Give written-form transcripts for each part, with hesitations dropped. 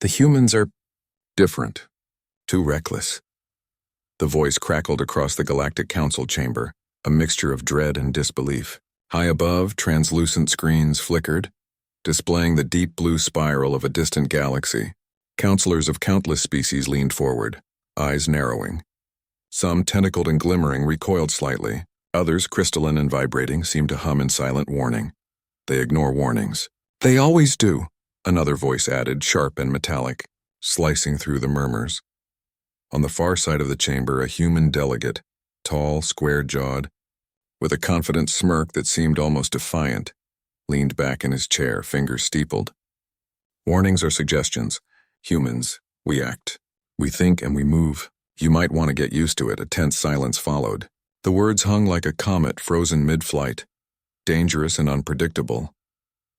The humans are different, too reckless. The voice crackled across the Galactic Council chamber, a mixture of dread and disbelief. High above, translucent screens flickered, displaying the deep blue spiral of a distant galaxy. Counselors of countless species leaned forward, eyes narrowing. Some, tentacled and glimmering, recoiled slightly. Others, crystalline and vibrating, seemed to hum in silent warning. They ignore warnings. They always do, another voice added, sharp and metallic, slicing through the murmurs. On the far side of the chamber, a human delegate, tall, square-jawed, with a confident smirk that seemed almost defiant, leaned back in his chair, fingers steepled. Warnings are suggestions. Humans, we act. We think and we move. You might want to get used to it. A tense silence followed. The words hung like a comet frozen mid-flight, dangerous and unpredictable.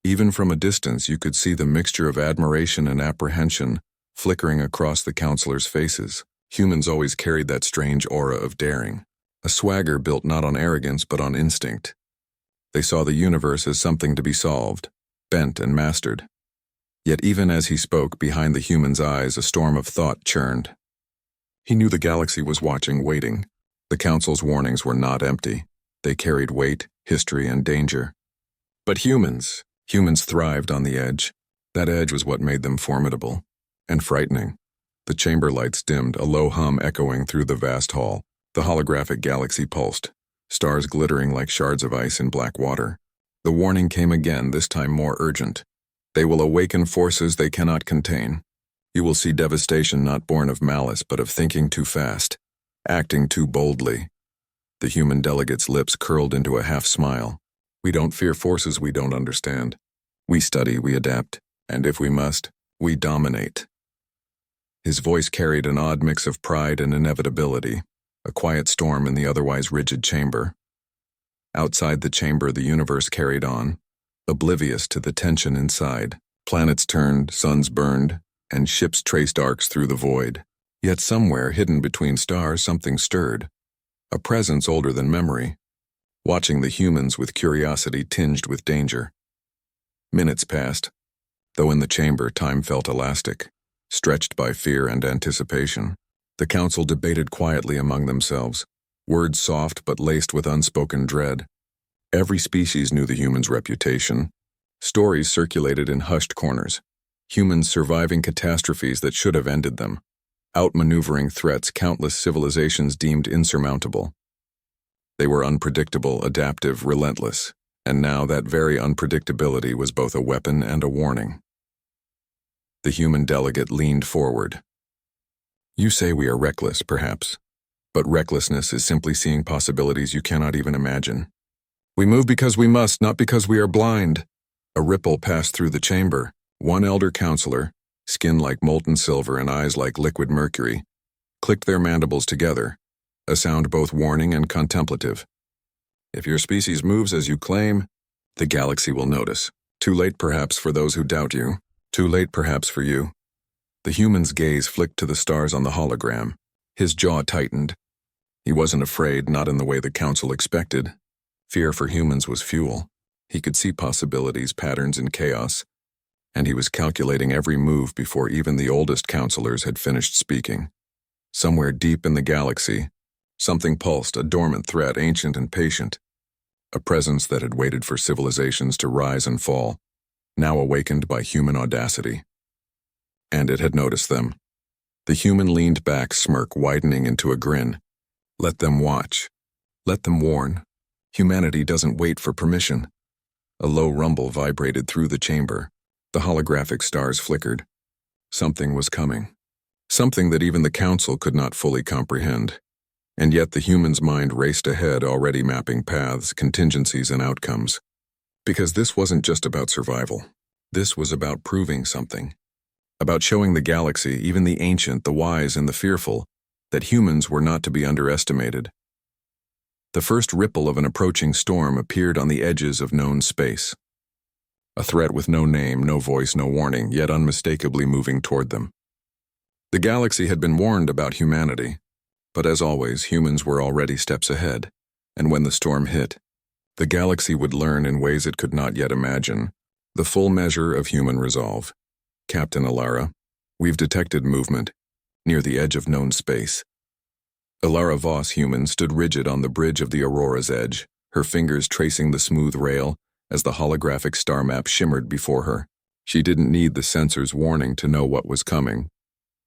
Even from a distance, you could see the mixture of admiration and apprehension flickering across the counselors' faces. Humans always carried that strange aura of daring, a swagger built not on arrogance but on instinct. They saw the universe as something to be solved, bent and mastered. Yet even as he spoke, behind the human's eyes, a storm of thought churned. He knew the galaxy was watching, waiting. The Council's warnings were not empty. They carried weight, history, and danger. But humans thrived on the edge. That edge was what made them formidable and frightening. The chamber lights dimmed, a low hum echoing through the vast hall. The holographic galaxy pulsed, stars glittering like shards of ice in black water. The warning came again, this time more urgent. They will awaken forces they cannot contain. You will see devastation not born of malice but of thinking too fast, acting too boldly. The human delegate's lips curled into a half-smile. We don't fear forces we don't understand. We study, we adapt, and if we must, we dominate. His voice carried an odd mix of pride and inevitability, a quiet storm in the otherwise rigid chamber. Outside the chamber, the universe carried on, oblivious to the tension inside. Planets turned, suns burned, and ships traced arcs through the void. Yet somewhere, hidden between stars, something stirred. A presence older than memory, watching the humans with curiosity tinged with danger. Minutes passed, though in the chamber time felt elastic, stretched by fear and anticipation. The council debated quietly among themselves, words soft but laced with unspoken dread. Every species knew the human's reputation. Stories circulated in hushed corners, humans surviving catastrophes that should have ended them, outmaneuvering threats countless civilizations deemed insurmountable. They were unpredictable, adaptive, relentless, and now that very unpredictability was both a weapon and a warning. The human delegate leaned forward. You say we are reckless, perhaps, but recklessness is simply seeing possibilities you cannot even imagine. We move because we must, not because we are blind. A ripple passed through the chamber. One elder counselor, skin like molten silver and eyes like liquid mercury, clicked their mandibles together, a sound both warning and contemplative. If your species moves as you claim, the galaxy will notice. Too late perhaps for those who doubt you. Too late perhaps for you. The human's gaze flicked to the stars on the hologram. His jaw tightened. He wasn't afraid, not in the way the council expected. Fear for humans was fuel. He could see possibilities, patterns, and chaos, and he was calculating every move before even the oldest counselors had finished speaking. Somewhere deep in the galaxy, something pulsed, a dormant threat, ancient and patient, a presence that had waited for civilizations to rise and fall, now awakened by human audacity. And it had noticed them. The human leaned back, smirk widening into a grin. Let them watch. Let them warn. Humanity doesn't wait for permission. A low rumble vibrated through the chamber. The holographic stars flickered. Something was coming. Something that even the council could not fully comprehend. And yet the human's mind raced ahead, already mapping paths, contingencies, and outcomes. Because this wasn't just about survival. This was about proving something. About showing the galaxy, even the ancient, the wise, and the fearful, that humans were not to be underestimated. The first ripple of an approaching storm appeared on the edges of known space. A threat with no name, no voice, no warning, yet unmistakably moving toward them. The galaxy had been warned about humanity, but as always, humans were already steps ahead, and when the storm hit, the galaxy would learn in ways it could not yet imagine the full measure of human resolve. Captain Elara, We've detected movement, near the edge of known space. Elara Voss, human, stood rigid on the bridge of the Aurora's edge, her fingers tracing the smooth rail as the holographic star map shimmered before her. She didn't need the sensor's warning to know what was coming.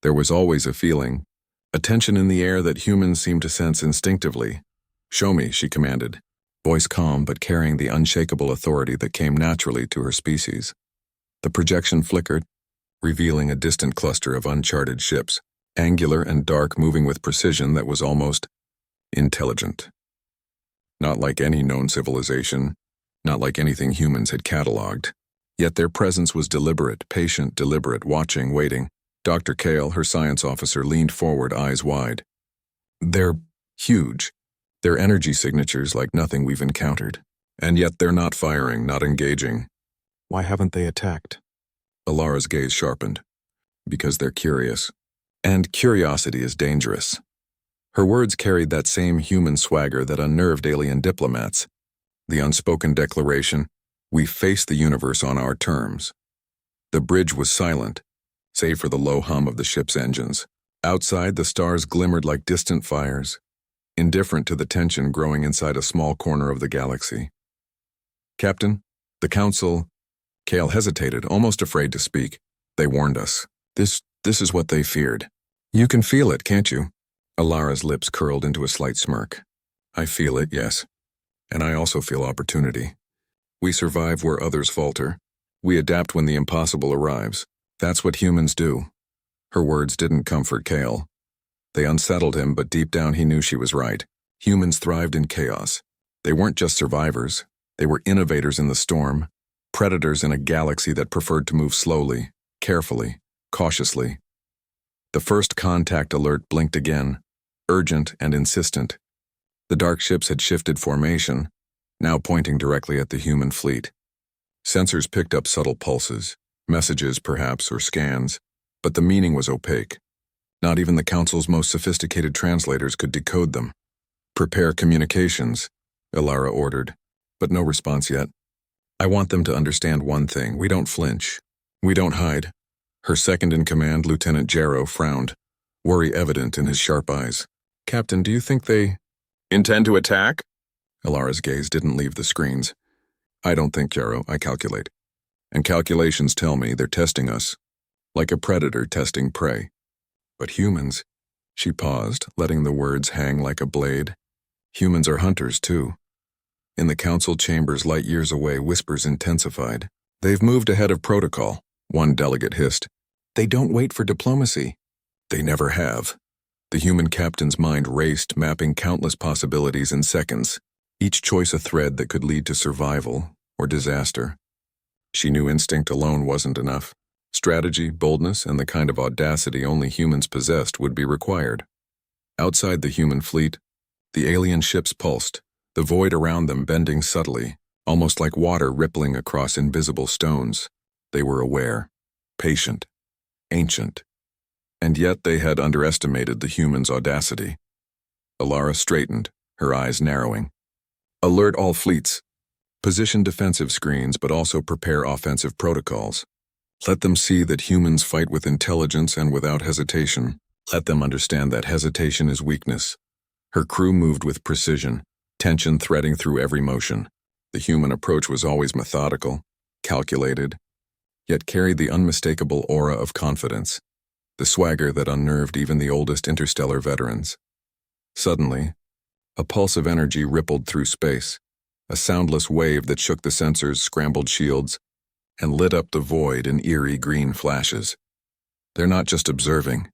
There was always a feeling, a tension in the air that humans seemed to sense instinctively. "Show me," she commanded, voice calm but carrying the unshakable authority that came naturally to her species. The projection flickered, revealing a distant cluster of uncharted ships, angular and dark, moving with precision that was almost intelligent. Not like any known civilization, not like anything humans had catalogued. Yet their presence was deliberate, patient, deliberate, watching, waiting. Dr. Kale, her science officer, leaned forward, eyes wide. "They're huge. Their energy signatures like nothing we've encountered. And yet they're not firing, not engaging. Why haven't they attacked?" Elara's gaze sharpened. "Because they're curious. And curiosity is dangerous." Her words carried that same human swagger that unnerved alien diplomats. The unspoken declaration, "We face the universe on our terms." The bridge was silent, save for the low hum of the ship's engines. Outside, the stars glimmered like distant fires, indifferent to the tension growing inside a small corner of the galaxy. "Captain, the Council..." Kale hesitated, almost afraid to speak. "They warned us. This is what they feared." "You can feel it, can't you?" Elara's lips curled into a slight smirk. "I feel it, yes. And I also feel opportunity. We survive where others falter. We adapt when the impossible arrives. That's what humans do." Her words didn't comfort Kale. They unsettled him, but deep down he knew she was right. Humans thrived in chaos. They weren't just survivors. They were innovators in the storm, predators in a galaxy that preferred to move slowly, carefully, cautiously. The first contact alert blinked again, urgent and insistent. The dark ships had shifted formation, now pointing directly at the human fleet. Sensors picked up subtle pulses, messages perhaps, or scans, but the meaning was opaque. Not even the Council's most sophisticated translators could decode them. "Prepare communications," Elara ordered, but no response yet. "I want them to understand one thing. We don't flinch. We don't hide." Her second-in-command, Lieutenant Jarrow, frowned, worry evident in his sharp eyes. "Captain, do you think they intend to attack?" Elara's gaze didn't leave the screens. "I don't think, Jarrow. I calculate. And calculations tell me they're testing us, like a predator testing prey. But humans..." She paused, letting the words hang like a blade. "Humans are hunters, too." In the Council chambers light years away, whispers intensified. "They've moved ahead of protocol," one delegate hissed. "They don't wait for diplomacy." "They never have." The human captain's mind raced, mapping countless possibilities in seconds, each choice a thread that could lead to survival or disaster. She knew instinct alone wasn't enough. Strategy, boldness, and the kind of audacity only humans possessed would be required. Outside the human fleet, the alien ships pulsed, the void around them bending subtly, almost like water rippling across invisible stones. They were aware, patient, ancient, and yet they had underestimated the human's audacity. Elara straightened, her eyes narrowing. "Alert all fleets. Position defensive screens, but also prepare offensive protocols. Let them see that humans fight with intelligence and without hesitation. Let them understand that hesitation is weakness." Her crew moved with precision, tension threading through every motion. The human approach was always methodical, calculated, yet carried the unmistakable aura of confidence, the swagger that unnerved even the oldest interstellar veterans. Suddenly, a pulse of energy rippled through space, a soundless wave that shook the sensors, scrambled shields, and lit up the void in eerie green flashes. "They're not just observing,"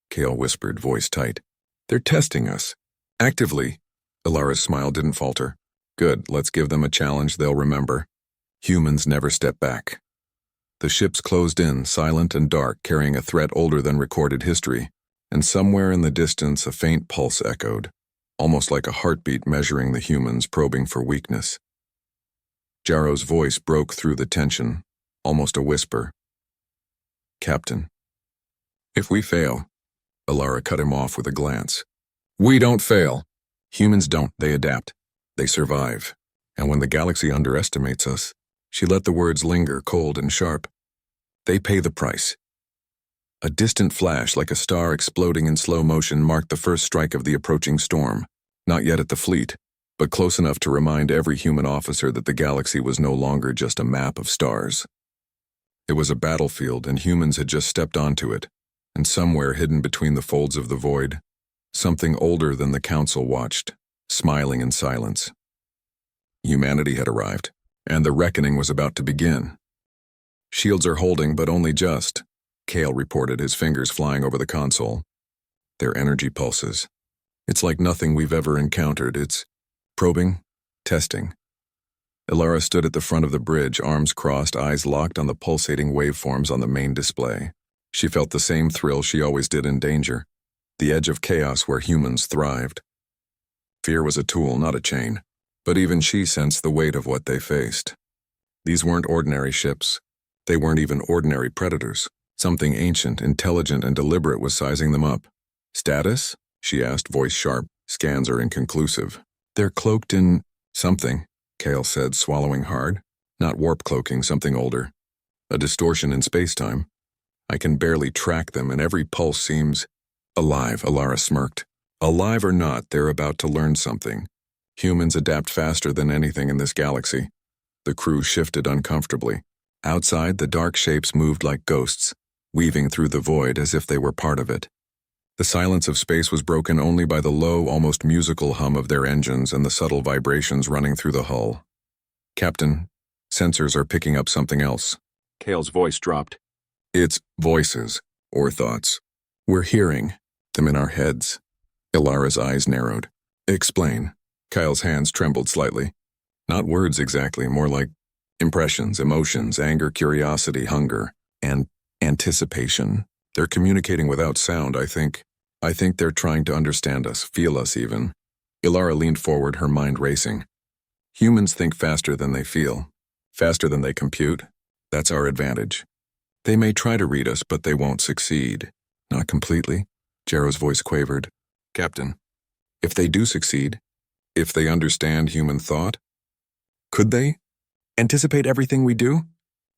Kale whispered, voice tight. "They're testing us. Actively." Elara's smile didn't falter. "Good, let's give them a challenge they'll remember. Humans never step back." The ships closed in, silent and dark, carrying a threat older than recorded history, and somewhere in the distance a faint pulse echoed, almost like a heartbeat measuring the humans, probing for weakness. Jarrow's voice broke through the tension, almost a whisper. "Captain, if we fail..." Elara cut him off with a glance. "We don't fail. Humans don't, they adapt. They survive. And when the galaxy underestimates us..." She let the words linger, cold and sharp. "They pay the price." A distant flash like a star exploding in slow motion marked the first strike of the approaching storm. Not yet at the fleet, but close enough to remind every human officer that the galaxy was no longer just a map of stars. It was a battlefield, and humans had just stepped onto it, and somewhere hidden between the folds of the void, something older than the Council watched, smiling in silence. Humanity had arrived, and the reckoning was about to begin. "Shields are holding, but only just," Kale reported, his fingers flying over the console. "Their energy pulses. It's like nothing we've ever encountered. It's probing, testing." Elara stood at the front of the bridge, arms crossed, eyes locked on the pulsating waveforms on the main display. She felt the same thrill she always did in danger, the edge of chaos where humans thrived. Fear was a tool, not a chain, but even she sensed the weight of what they faced. These weren't ordinary ships. They weren't even ordinary predators. Something ancient, intelligent, and deliberate was sizing them up. "Status?" she asked, voice sharp. "Scans are inconclusive." "They're cloaked in something," Kale said, swallowing hard. "Not warp cloaking, something older. A distortion in space-time. I can barely track them, and every pulse seems alive," Elara smirked. "Alive or not, they're about to learn something. Humans adapt faster than anything in this galaxy." The crew shifted uncomfortably. Outside, the dark shapes moved like ghosts, weaving through the void as if they were part of it. The silence of space was broken only by the low, almost musical hum of their engines and the subtle vibrations running through the hull. "Captain, sensors are picking up something else." Kale's voice dropped. "It's voices, or thoughts. We're hearing them in our heads." Elara's eyes narrowed. "Explain." Kyle's hands trembled slightly. "Not words exactly, more like impressions, emotions, anger, curiosity, hunger, and anticipation. They're communicating without sound, I think. I think they're trying to understand us, feel us even." Elara leaned forward, her mind racing. "Humans think faster than they feel, faster than they compute. That's our advantage. They may try to read us, but they won't succeed." "Not completely," Jarrow's voice quavered. "Captain, if they do succeed, if they understand human thought, could they anticipate everything we do?"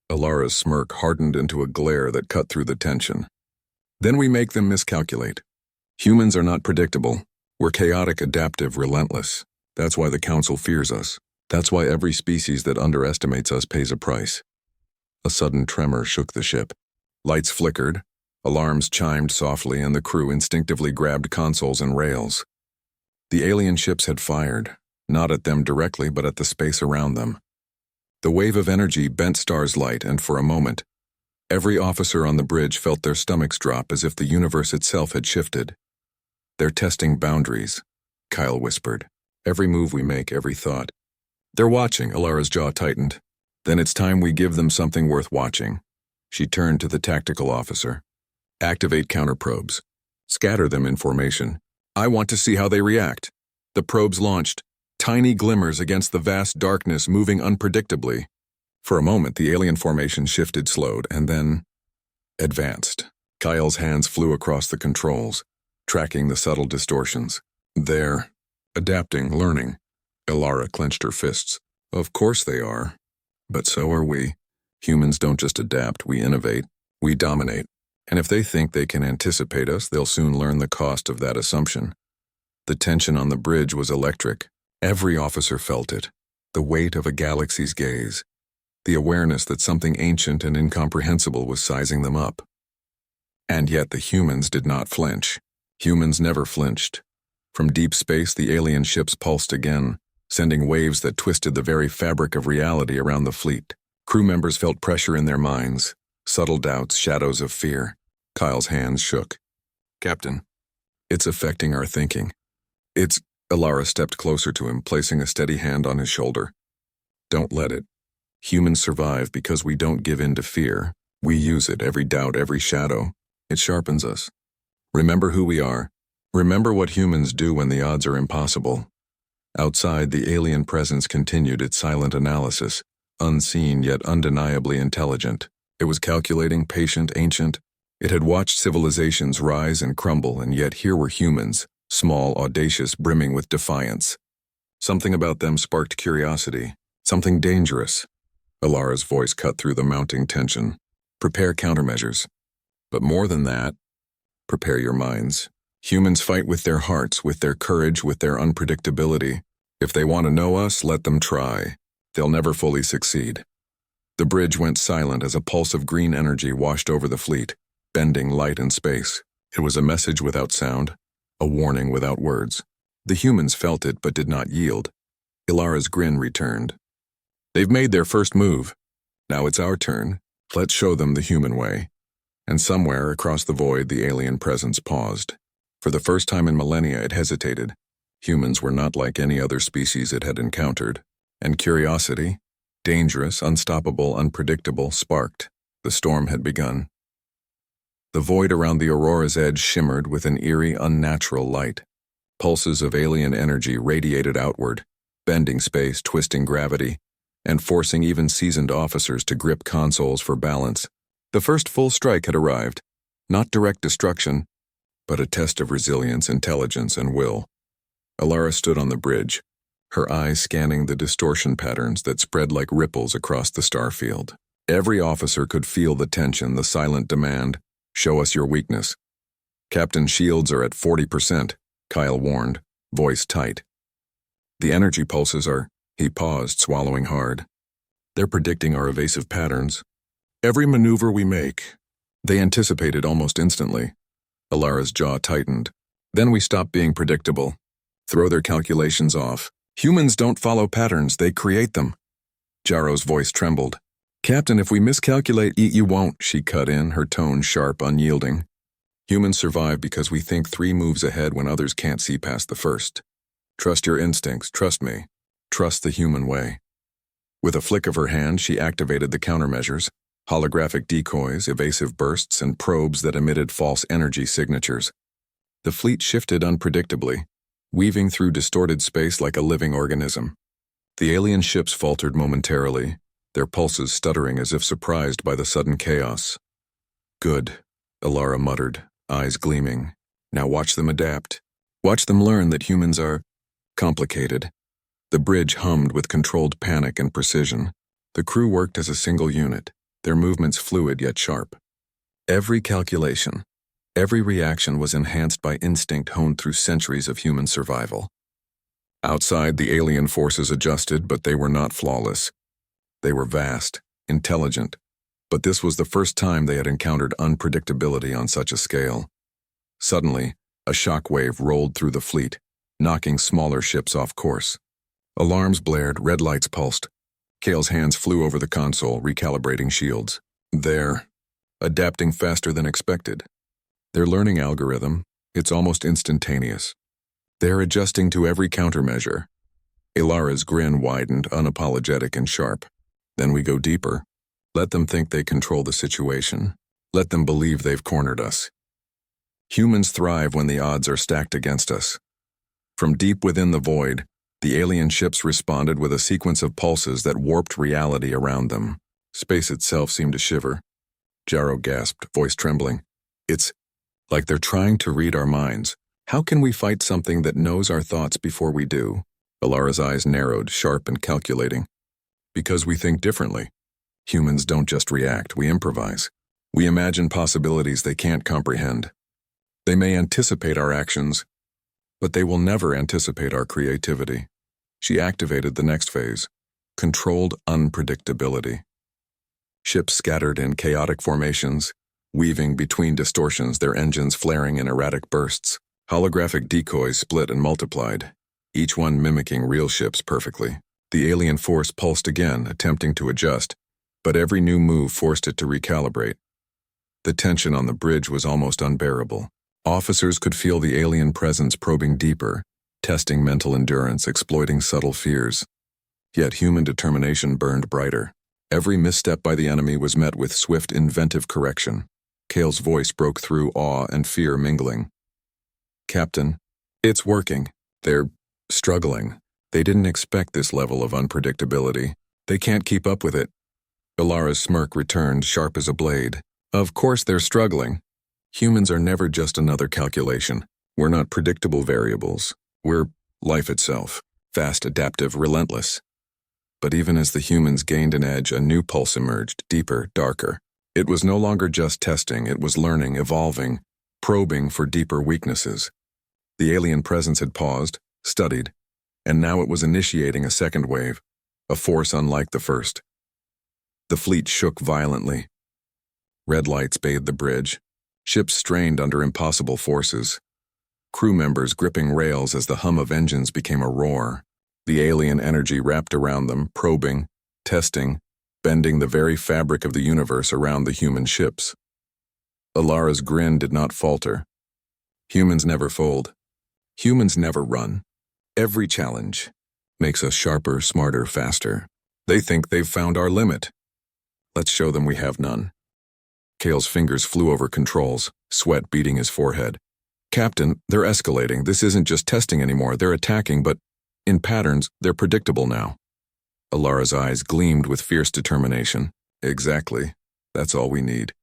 Elara's smirk hardened into a glare that cut through the tension. "Then we make them miscalculate. Humans are not predictable. We're chaotic, adaptive, relentless. That's why the Council fears us. That's why every species that underestimates us pays a price." A sudden tremor shook the ship. Lights flickered, alarms chimed softly, and the crew instinctively grabbed consoles and rails. The alien ships had fired, not at them directly, but at the space around them. The wave of energy bent Star's light, and for a moment, every officer on the bridge felt their stomachs drop as if the universe itself had shifted. "They're testing boundaries," Kyle whispered. "Every move we make, every thought." "They're watching," Elara's jaw tightened. "Then it's time we give them something worth watching." She turned to the tactical officer. "Activate counterprobes. Scatter them in formation. I want to see how they react." The probes launched, tiny glimmers against the vast darkness, moving unpredictably. For a moment, the alien formation shifted, slowed, and then advanced. Kyle's hands flew across the controls, tracking the subtle distortions. "They're adapting, learning." Elara clenched her fists. "Of course they are. But so are we. Humans don't just adapt, we innovate, we dominate. And if they think they can anticipate us, they'll soon learn the cost of that assumption." The tension on the bridge was electric. Every officer felt it. The weight of a galaxy's gaze. The awareness that something ancient and incomprehensible was sizing them up. And yet the humans did not flinch. Humans never flinched. From deep space, the alien ships pulsed again, sending waves that twisted the very fabric of reality around the fleet. Crew members felt pressure in their minds, subtle doubts, shadows of fear. Kyle's hands shook. "Captain, it's affecting our thinking." "It's..." Elara stepped closer to him, placing a steady hand on his shoulder. "Don't let it. Humans survive because we don't give in to fear. We use it, every doubt, every shadow. It sharpens us. Remember who we are. Remember what humans do when the odds are impossible." Outside, the alien presence continued its silent analysis, unseen yet undeniably intelligent. It was calculating, patient, ancient. It had watched civilizations rise and crumble, and yet here were humans, small, audacious, brimming with defiance. Something about them sparked curiosity, something dangerous. Elara's voice cut through the mounting tension. "Prepare countermeasures." But more than that, prepare your minds. Humans fight with their hearts, with their courage, with their unpredictability. If they want to know us, let them try. They'll never fully succeed. The bridge went silent as a pulse of green energy washed over the fleet, bending light and space. It was a message without sound, a warning without words. The humans felt it but did not yield. Elara's grin returned. They've made their first move. Now it's our turn. Let's show them the human way. And somewhere across the void, the alien presence paused. For the first time in millennia, it hesitated. Humans were not like any other species it had encountered. And curiosity, dangerous, unstoppable, unpredictable, sparked. The storm had begun. The void around the Aurora's edge shimmered with an eerie, unnatural light. Pulses of alien energy radiated outward, bending space, twisting gravity, and forcing even seasoned officers to grip consoles for balance. The first full strike had arrived. Not direct destruction, but a test of resilience, intelligence, and will. Elara stood on the bridge, her eyes scanning the distortion patterns that spread like ripples across the starfield. Every officer could feel the tension, the silent demand. Show us your weakness. Captain shields are at 40%, Kyle warned, voice tight. The energy pulses are, he paused, swallowing hard. They're predicting our evasive patterns. Every maneuver we make. They anticipated almost instantly. Elara's jaw tightened. Then we stop being predictable. Throw their calculations off. Humans don't follow patterns, they create them. Jarrow's voice trembled. Captain, if we miscalculate, you won't, she cut in, her tone sharp, unyielding. Humans survive because we think 3 moves ahead when others can't see past the first. Trust your instincts, trust me. Trust the human way. With a flick of her hand, she activated the countermeasures, holographic decoys, evasive bursts, and probes that emitted false energy signatures. The fleet shifted unpredictably, weaving through distorted space like a living organism. The alien ships faltered momentarily, their pulses stuttering as if surprised by the sudden chaos. Good, Elara muttered, eyes gleaming. Now watch them adapt. Watch them learn that humans are complicated. The bridge hummed with controlled panic and precision. The crew worked as a single unit, their movements fluid yet sharp. Every calculation, every reaction was enhanced by instinct honed through centuries of human survival. Outside, the alien forces adjusted, but they were not flawless. They were vast, intelligent, but this was the first time they had encountered unpredictability on such a scale. Suddenly, a shock wave rolled through the fleet, knocking smaller ships off course. Alarms blared, red lights pulsed. Kale's hands flew over the console, recalibrating shields. They're adapting faster than expected. Their learning algorithm, it's almost instantaneous. They're adjusting to every countermeasure. Elara's grin widened, unapologetic and sharp. Then we go deeper. Let them think they control the situation. Let them believe they've cornered us. Humans thrive when the odds are stacked against us. From deep within the void, the alien ships responded with a sequence of pulses that warped reality around them. Space itself seemed to shiver. Jarrow gasped, voice trembling. It's like they're trying to read our minds. How can we fight something that knows our thoughts before we do? Elara's eyes narrowed, sharp and calculating. Because we think differently. Humans don't just react, we improvise. We imagine possibilities they can't comprehend. They may anticipate our actions, but they will never anticipate our creativity. She activated the next phase, controlled unpredictability. Ships scattered in chaotic formations, weaving between distortions, their engines flaring in erratic bursts. Holographic decoys split and multiplied, each one mimicking real ships perfectly. The alien force pulsed again, attempting to adjust, but every new move forced it to recalibrate. The tension on the bridge was almost unbearable. Officers could feel the alien presence probing deeper, testing mental endurance, exploiting subtle fears. Yet human determination burned brighter. Every misstep by the enemy was met with swift, inventive correction. Kale's voice broke through, awe and fear mingling. Captain, it's working. They're struggling. They didn't expect this level of unpredictability. They can't keep up with it. Elara's smirk returned, sharp as a blade. Of course they're struggling. Humans are never just another calculation. We're not predictable variables. We're life itself, fast, adaptive, relentless. But even as the humans gained an edge, a new pulse emerged, deeper, darker. It was no longer just testing, it was learning, evolving, probing for deeper weaknesses. The alien presence had paused, studied, and now it was initiating a second wave, a force unlike the first. The fleet shook violently. Red lights bathed the bridge, ships strained under impossible forces, crew members gripping rails as the hum of engines became a roar. The alien energy wrapped around them, probing, testing, bending the very fabric of the universe around the human ships. Elara's grin did not falter. Humans never fold. Humans never run. Every challenge makes us sharper, smarter, faster. They think they've found our limit. Let's show them we have none. Kale's fingers flew over controls, sweat beading his forehead. Captain, they're escalating. This isn't just testing anymore. They're attacking, but in patterns, they're predictable now. Elara's eyes gleamed with fierce determination. Exactly. That's all we need.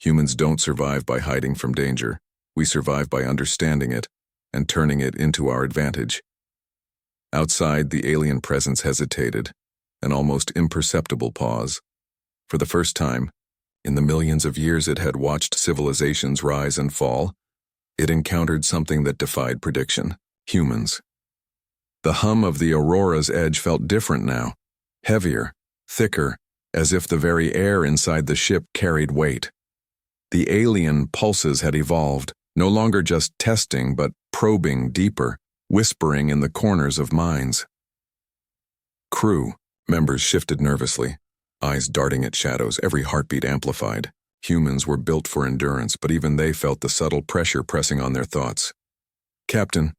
Humans don't survive by hiding from danger. We survive by understanding it and turning it into our advantage. Outside, the alien presence hesitated, an almost imperceptible pause. For the first time, in the millions of years it had watched civilizations rise and fall, it encountered something that defied prediction: humans. The hum of the Aurora's edge felt different now, heavier, thicker, as if the very air inside the ship carried weight. The alien pulses had evolved, no longer just testing but probing deeper, whispering in the corners of minds. Crew members shifted nervously, eyes darting at shadows, every heartbeat amplified. Humans were built for endurance, but even they felt the subtle pressure pressing on their thoughts. Captain,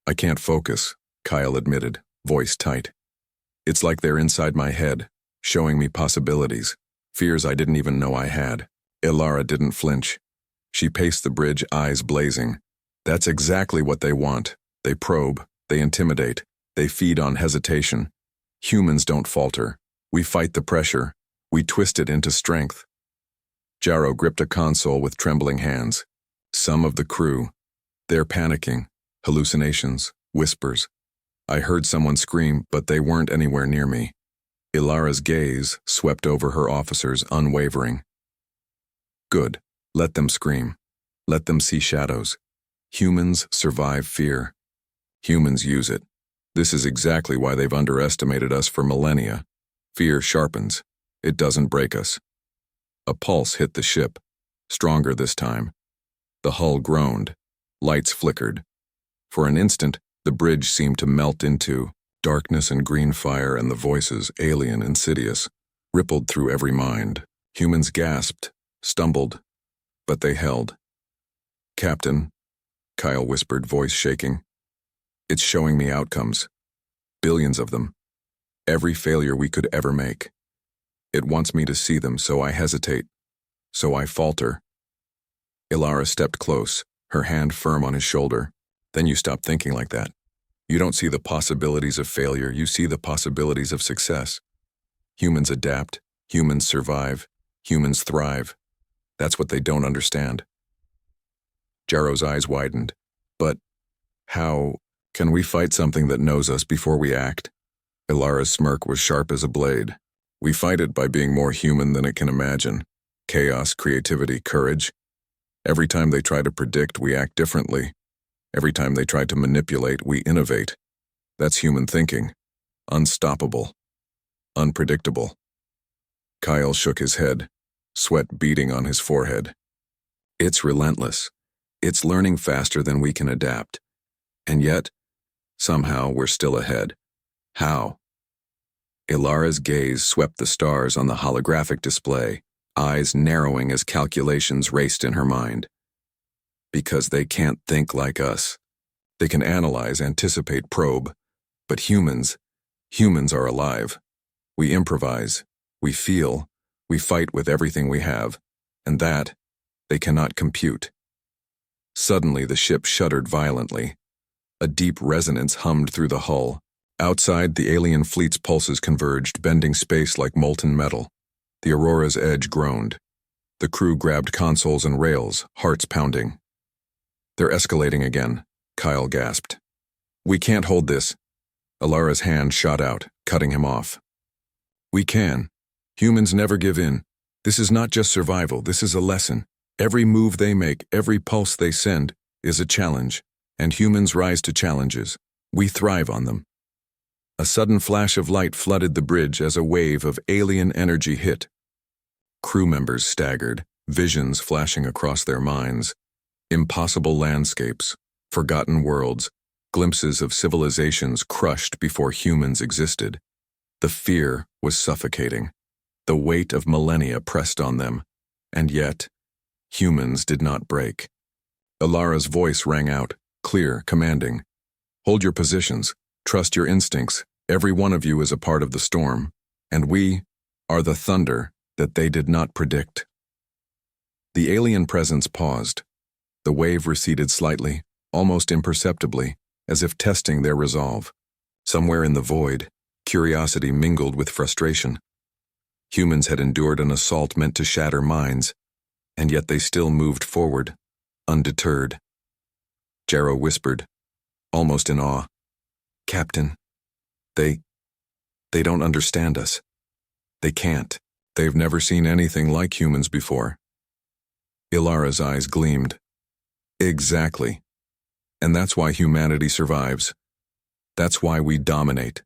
I can't focus, Kyle admitted, voice tight. It's like they're inside my head, showing me possibilities, fears I didn't even know I had. Elara didn't flinch. She paced the bridge, eyes blazing. That's exactly what they want. They probe, they intimidate, they feed on hesitation. Humans don't falter. We fight the pressure. We twist it into strength. Jarrow gripped a console with trembling hands. Some of the crew. They're panicking. Hallucinations, whispers. I heard someone scream, but they weren't anywhere near me. Elara's gaze swept over her officers, unwavering. Good. Let them scream. Let them see shadows. Humans survive fear. Humans use it. This is exactly why they've underestimated us for millennia. Fear sharpens. It doesn't break us. A pulse hit the ship, stronger this time. The hull groaned. Lights flickered. For an instant, the bridge seemed to melt into darkness, and green fire and the voices, alien, insidious, rippled through every mind. Humans gasped, stumbled, but they held. Captain, Kyle whispered, voice shaking. It's showing me outcomes. Billions of them. Every failure we could ever make. It wants me to see them, so I hesitate. So I falter. Elara stepped close, her hand firm on his shoulder. Then you stop thinking like that. You don't see the possibilities of failure, you see the possibilities of success. Humans adapt, humans survive, humans thrive. That's what they don't understand. Jarrow's eyes widened. But how can we fight something that knows us before we act? Elara's smirk was sharp as a blade. We fight it by being more human than it can imagine. Chaos, creativity, courage. Every time they try to predict, we act differently. Every time they try to manipulate, we innovate. That's human thinking. Unstoppable. Unpredictable. Kyle shook his head, sweat beading on his forehead. It's relentless. It's learning faster than we can adapt. And yet, somehow we're still ahead. How? Elara's gaze swept the stars on the holographic display, eyes narrowing as calculations raced in her mind. Because they can't think like us. They can analyze, anticipate, probe. But humans are alive. We improvise, we feel, we fight with everything we have, and that they cannot compute. Suddenly the ship shuddered violently. A deep resonance hummed through the hull. Outside, the alien fleet's pulses converged, bending space like molten metal. The Aurora's edge groaned. The crew grabbed consoles and rails, hearts pounding. They're escalating again, Kyle gasped. We can't hold this. Elara's hand shot out, cutting him off. We can. Humans never give in. This is not just survival, this is a lesson. Every move they make, every pulse they send, is a challenge, and humans rise to challenges. We thrive on them. A sudden flash of light flooded the bridge as a wave of alien energy hit. Crew members staggered, visions flashing across their minds. Impossible landscapes, forgotten worlds, glimpses of civilizations crushed before humans existed. The fear was suffocating. The weight of millennia pressed on them, and yet, humans did not break. Elara's voice rang out, clear, commanding. Hold your positions, trust your instincts, every one of you is a part of the storm, and we are the thunder that they did not predict. The alien presence paused. The wave receded slightly, almost imperceptibly, as if testing their resolve. Somewhere in the void, curiosity mingled with frustration. Humans had endured an assault meant to shatter minds, and yet they still moved forward, undeterred. Jarrow whispered, almost in awe, "Captain, they don't understand us. They can't. They've never seen anything like humans before." Elara's eyes gleamed. Exactly. And that's why humanity survives. That's why we dominate.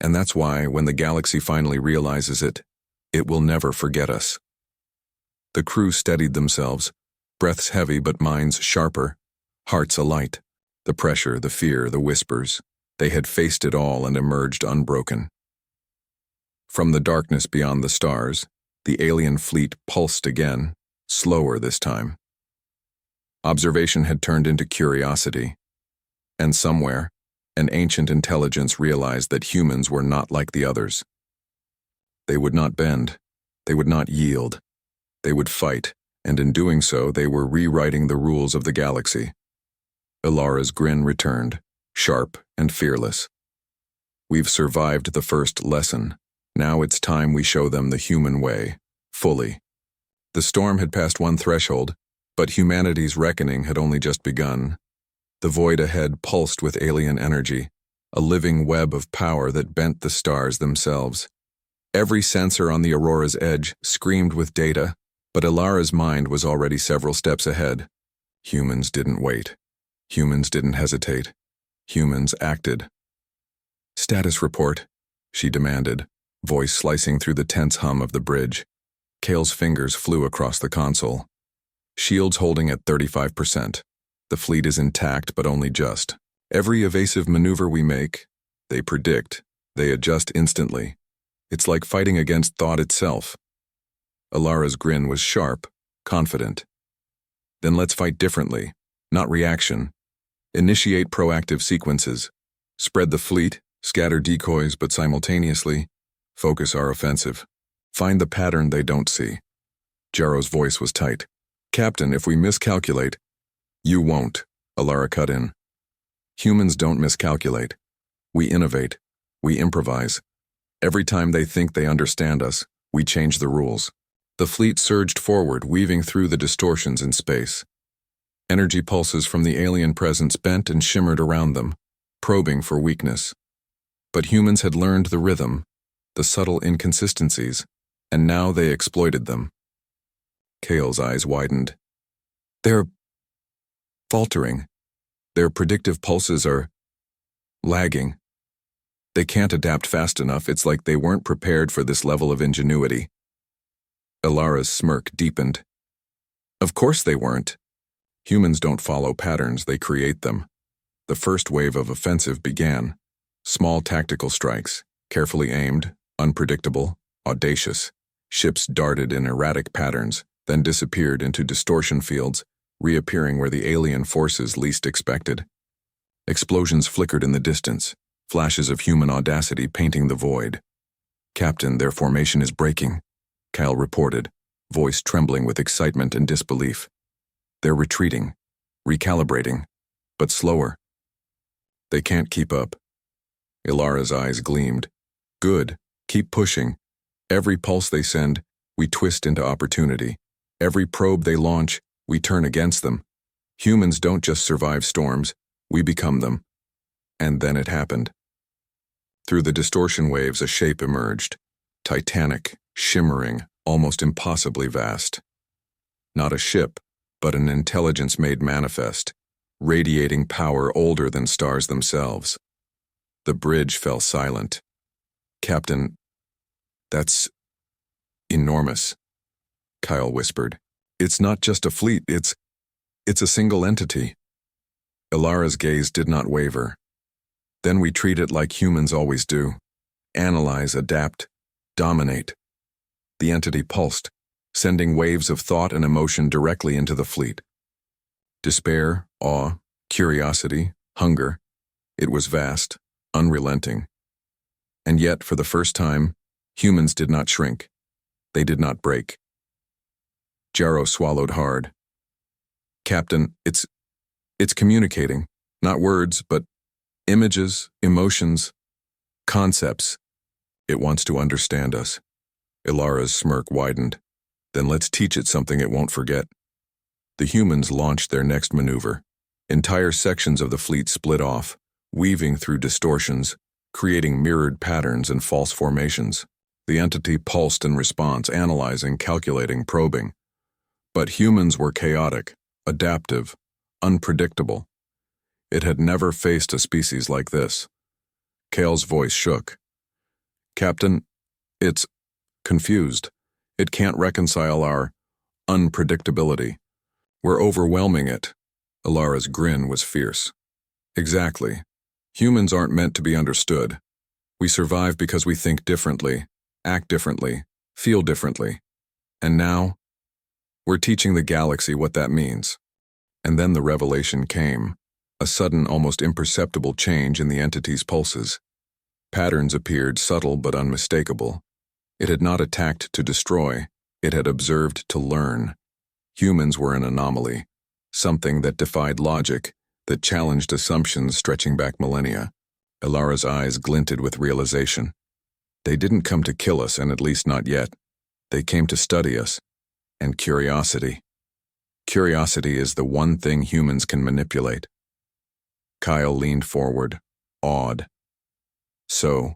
And that's why, when the galaxy finally realizes it, it will never forget us. The crew steadied themselves, breaths heavy but minds sharper, hearts alight. The pressure, the fear, the whispers. They had faced it all and emerged unbroken. From the darkness beyond the stars, the alien fleet pulsed again, slower this time. Observation had turned into curiosity, and somewhere, an ancient intelligence realized that humans were not like the others. They would not bend, they would not yield, they would fight, and in doing so they were rewriting the rules of the galaxy. Elara's grin returned, sharp and fearless. We've survived the first lesson. Now it's time we show them the human way, fully. The storm had passed one threshold, but humanity's reckoning had only just begun. The void ahead pulsed with alien energy, a living web of power that bent the stars themselves. Every sensor on the Aurora's edge screamed with data, but Elara's mind was already several steps ahead. Humans didn't wait. Humans didn't hesitate. Humans acted. "Status report," she demanded, voice slicing through the tense hum of the bridge. Kale's fingers flew across the console. "Shields holding at 35%. The fleet is intact, but only just. Every evasive maneuver we make, they predict, they adjust instantly. It's like fighting against thought itself." Elara's grin was sharp, confident. "Then let's fight differently, not reaction. Initiate proactive sequences. Spread the fleet, scatter decoys, but simultaneously, focus our offensive. Find the pattern they don't see." Jarrow's voice was tight. "Captain, if we miscalculate—" "You won't," Elara cut in. "Humans don't miscalculate. We innovate. We improvise. Every time they think they understand us, we change the rules." The fleet surged forward, weaving through the distortions in space. Energy pulses from the alien presence bent and shimmered around them, probing for weakness. But humans had learned the rhythm, the subtle inconsistencies, and now they exploited them. Kale's eyes widened. "They're faltering. Their predictive pulses are lagging. They can't adapt fast enough. It's like they weren't prepared for this level of ingenuity." Elara's smirk deepened. "Of course they weren't. Humans don't follow patterns, they create them." The first wave of offensive began. Small tactical strikes, carefully aimed, unpredictable, audacious. Ships darted in erratic patterns, then disappeared into distortion fields, reappearing where the alien forces least expected. Explosions flickered in the distance, flashes of human audacity painting the void. "Captain, their formation is breaking," Kyle reported, voice trembling with excitement and disbelief. "They're retreating, recalibrating, but slower. They can't keep up." Elara's eyes gleamed. "Good, keep pushing. Every pulse they send, we twist into opportunity. Every probe they launch, we turn against them. Humans don't just survive storms, we become them." And then it happened. Through the distortion waves, a shape emerged. Titanic, shimmering, almost impossibly vast. Not a ship, but an intelligence made manifest, radiating power older than stars themselves. The bridge fell silent. "Captain, that's enormous," Kyle whispered. "It's not just a fleet, it's a single entity." Elara's gaze did not waver. "Then we treat it like humans always do. Analyze, adapt, dominate." The entity pulsed, sending waves of thought and emotion directly into the fleet. Despair, awe, curiosity, hunger. It was vast, unrelenting. And yet, for the first time, humans did not shrink. They did not break. Jarrow swallowed hard. "Captain, it's communicating. Not words, but images, emotions, concepts. It wants to understand us." Elara's smirk widened. "Then let's teach it something it won't forget." The humans launched their next maneuver. Entire sections of the fleet split off, weaving through distortions, creating mirrored patterns and false formations. The entity pulsed in response, analyzing, calculating, probing. But humans were chaotic, adaptive, unpredictable. It had never faced a species like this. Kale's voice shook. "Captain, it's confused. It can't reconcile our unpredictability. We're overwhelming it." Elara's grin was fierce. "Exactly. Humans aren't meant to be understood. We survive because we think differently, act differently, feel differently. And now, we're teaching the galaxy what that means." And then the revelation came, a sudden, almost imperceptible change in the entity's pulses. Patterns appeared, subtle but unmistakable. It had not attacked to destroy, it had observed to learn. Humans were an anomaly, something that defied logic, that challenged assumptions stretching back millennia. Elara's eyes glinted with realization. They didn't come to kill us, and at least not yet. They came to study us. And curiosity. Curiosity is the one thing humans can manipulate. Kyle leaned forward, awed. "So,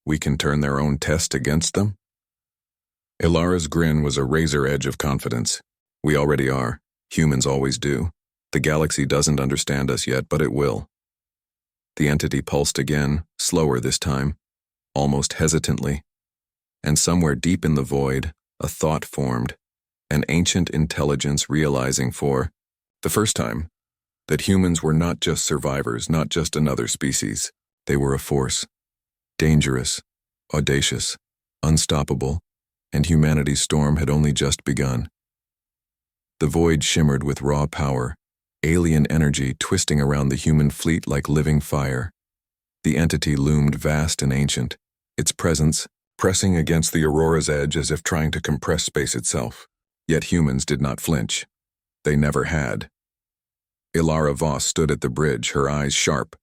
we can turn their own test against them?" Elara's grin was a razor edge of confidence. "We already are. Humans always do. The galaxy doesn't understand us yet, but it will." The entity pulsed again, slower this time, almost hesitantly. And somewhere deep in the void, a thought formed, an ancient intelligence realizing for the first time that humans were not just survivors, not just another species. They were a force. Dangerous, audacious, unstoppable, and humanity's storm had only just begun. The void shimmered with raw power, alien energy twisting around the human fleet like living fire. The entity loomed vast and ancient, its presence pressing against the Aurora's edge as if trying to compress space itself. Yet humans did not flinch. They never had. Elara Voss stood at the bridge, her eyes sharp,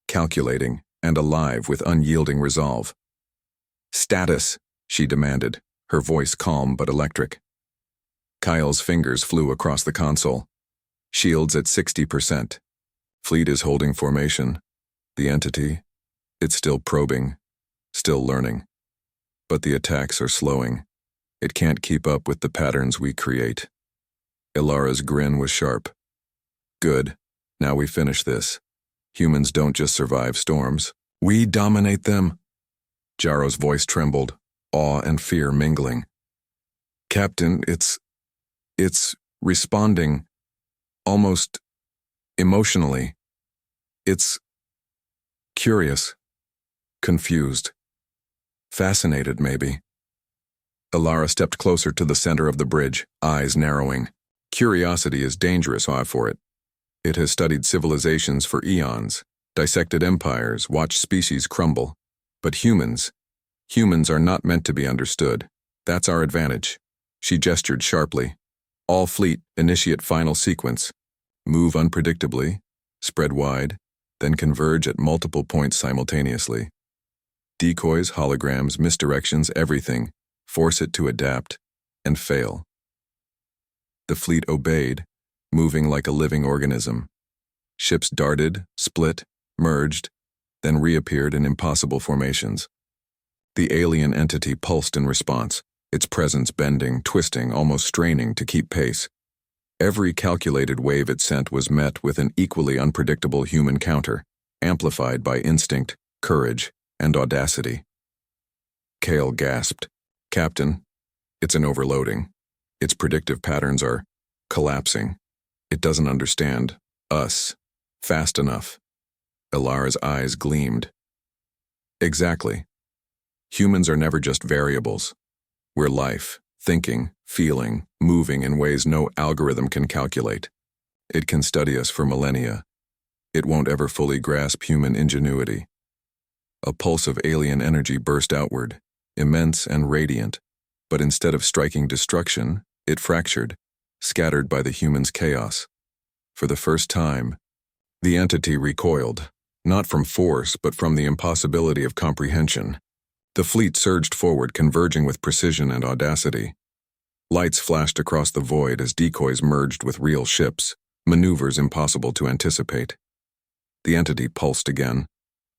calculating, and alive with unyielding resolve. "Status," she demanded, her voice calm but electric. Kyle's fingers flew across the console. "Shields at 60%. Fleet is holding formation. The entity, it's still probing, still learning. But the attacks are slowing. It can't keep up with the patterns we create." Elara's grin was sharp. "Good. Now we finish this. Humans don't just survive storms. We dominate them." Jarrow's voice trembled, awe and fear mingling. "Captain, it's responding, almost emotionally. It's curious, confused, fascinated maybe." Elara stepped closer to the center of the bridge, eyes narrowing. "Curiosity is dangerous, for it. It has studied civilizations for eons, dissected empires, watched species crumble. But humans are not meant to be understood. That's our advantage." She gestured sharply. "All fleet, initiate final sequence. Move unpredictably, spread wide, then converge at multiple points simultaneously. Decoys, holograms, misdirections, everything. Force it to adapt and fail." The fleet obeyed, moving like a living organism. Ships darted, split, merged, then reappeared in impossible formations. The alien entity pulsed in response, its presence bending, twisting, almost straining to keep pace. Every calculated wave it sent was met with an equally unpredictable human counter, amplified by instinct, courage, and audacity. Kale gasped. "Captain, it's an overloading. Its predictive patterns are collapsing. It doesn't understand us fast enough." Elara's eyes gleamed. "Exactly. Humans are never just variables. We're life, thinking, feeling, moving in ways no algorithm can calculate. It can study us for millennia. It won't ever fully grasp human ingenuity." A pulse of alien energy burst outward, immense and radiant, but instead of striking destruction, it fractured, scattered by the human's chaos. For the first time, the entity recoiled, not from force but from the impossibility of comprehension. The fleet surged forward, converging with precision and audacity. Lights flashed across the void as decoys merged with real ships, maneuvers impossible to anticipate. The entity pulsed again,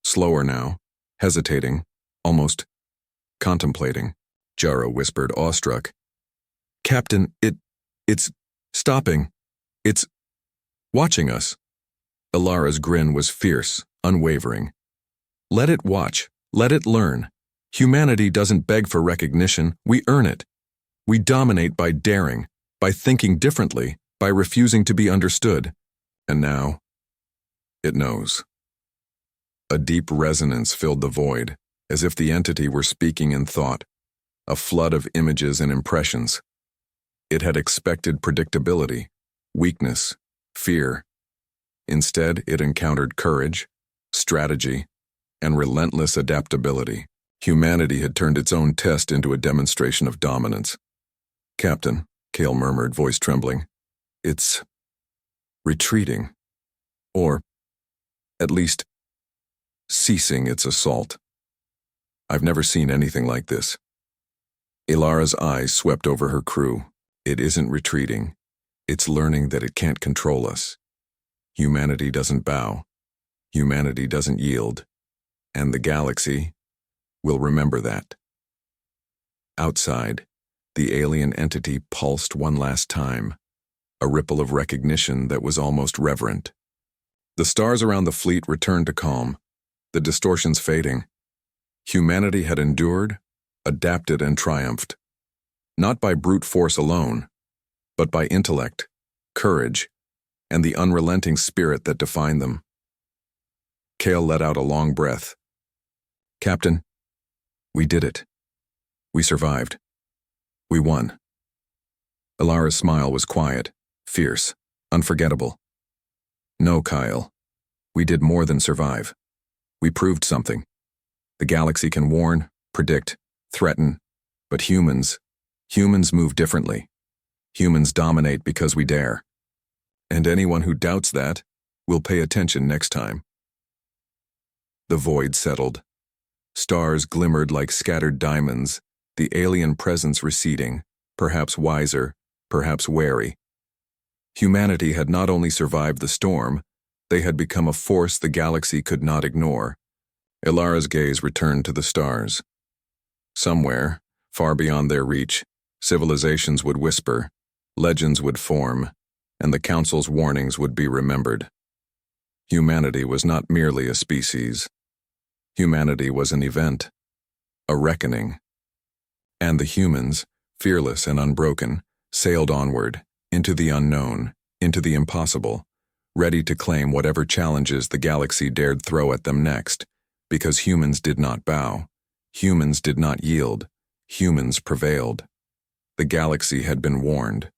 slower now, hesitating, almost contemplating. Jara whispered, awestruck, "Captain, it's stopping. It's watching us." Elara's grin was fierce, unwavering. "Let it watch. Let it learn. Humanity doesn't beg for recognition. We earn it. We dominate by daring, by thinking differently, by refusing to be understood. And now, it knows." A deep resonance filled the void, as if the entity were speaking in thought, a flood of images and impressions. It had expected predictability, weakness, fear. Instead, it encountered courage, strategy, and relentless adaptability. Humanity had turned its own test into a demonstration of dominance. "Captain," Kale murmured, voice trembling, "it's retreating. Or, at least, ceasing its assault. I've never seen anything like this." Elara's eyes swept over her crew. "It isn't retreating. It's learning that it can't control us. Humanity doesn't bow. Humanity doesn't yield. And the galaxy will remember that." Outside, the alien entity pulsed one last time, a ripple of recognition that was almost reverent. The stars around the fleet returned to calm, the distortions fading. Humanity had endured, adapted, and triumphed, not by brute force alone, but by intellect, courage, and the unrelenting spirit that defined them. Kale let out a long breath. "Captain, we did it. We survived. We won." Elara's smile was quiet, fierce, unforgettable. "No, Kyle. We did more than survive. We proved something. The galaxy can warn, predict, threaten, but humans move differently. Humans dominate because we dare. And anyone who doubts that will pay attention next time." The void settled. Stars glimmered like scattered diamonds, the alien presence receding, perhaps wiser, perhaps wary. Humanity had not only survived the storm, they had become a force the galaxy could not ignore. Elara's gaze returned to the stars. Somewhere, far beyond their reach, civilizations would whisper, legends would form, and the Council's warnings would be remembered. Humanity was not merely a species. Humanity was an event, a reckoning. And the humans, fearless and unbroken, sailed onward, into the unknown, into the impossible, ready to claim whatever challenges the galaxy dared throw at them next, because humans did not bow, humans did not yield, humans prevailed. The galaxy had been warned.